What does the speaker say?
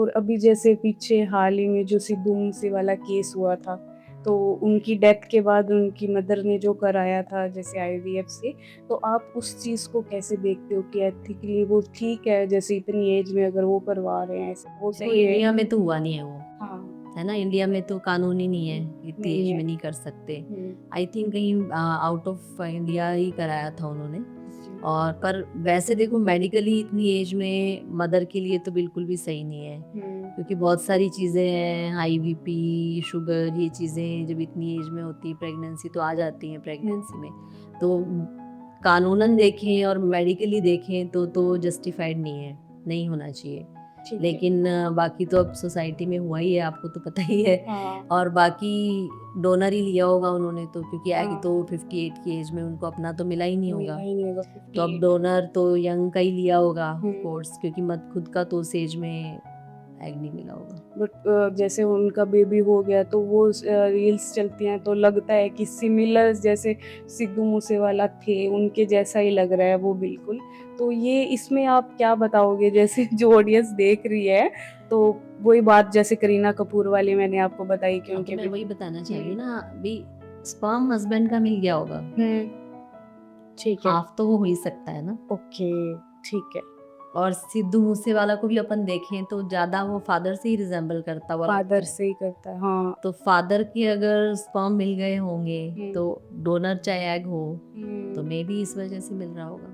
और अभी जैसे पीछे हाल ही में जो सिद्धू मूसे वाला केस हुआ था, तो उनकी डेथ के बाद उनकी मदर ने जो कराया था जैसे आईवीएफ से, तो आप उस चीज़ को कैसे देखते हो कि एथिकली वो ठीक है, जैसे इतनी एज में अगर वो करवा रहे हैं, ऐसा वो देखो सही है? इंडिया में तो हुआ नहीं है वो, हाँ, है ना? इंडिया में तो कानून ही नहीं है, इतनी नहीं एज है। में नहीं कर सकते। हुँ, आई थिंक कहीं आउट ऑफ इंडिया ही कराया था उन्होंने। जी। और पर वैसे देखो मेडिकली इतनी एज में मदर के लिए तो बिल्कुल भी सही नहीं है, हुँ, क्योंकि बहुत सारी चीज़ें हैं, हाई बीपी, शुगर, ये चीज़ें जब इतनी एज में होती है, प्रेगनेंसी तो आ जाती है हुँ, प्रेगनेंसी में। तो कानूनन देखें और मेडिकली देखें तो जस्टिफाइड नहीं है, नहीं होना चाहिए। ठीक है। लेकिन बाकी तो अब सोसाइटी में हुआ ही है, आपको तो पता ही है। हाँ, और बाकी डोनर ही लिया होगा उन्होंने तो, क्योंकि हाँ, आगे तो 58 की एज में उनको अपना तो मिला ही नहीं मिला होगा। ही नहीं होगा तो अब 58। डोनर तो यंग का ही लिया होगा हुँ। ऑफ कोर्स, क्योंकि मत खुद का तो उस एज में एग नहीं मिला होगा। बट जैसे उनका बेबी हो गया तो वो रील्स चलती हैं तो लगता है कि सिमिलर जैसे सिद्धू मूसेवाला थे उनके जैसा ही लग रहा है वो बिल्कुल। तो ये इसमें आप क्या बताओगे जैसे जो ऑडियंस देख रही है, तो वही बात जैसे करीना कपूर वाली मैंने आपको बताई कि हाँ, तो उनके मैं वही बताना चाह रही हुँ, हूँ ना, अभी स्पर्म हस्बैंड का मिल गया होगा, हुँ, ठीक है। हाफ तो वो हो ही सकता है ना। ओके, ठीक है। और सिद्धू मूसेवाला को भी अपन देखें तो ज़्यादा वो फादर से ही रिजेंबल करता हुआ लगता फादर है। से ही करता है, हाँ। तो फादर के अगर स्पर्म मिल गए होंगे हुँ, तो डोनर चाहे एग हो, तो हुँ। मे बी इस वजह से मिल रहा होगा।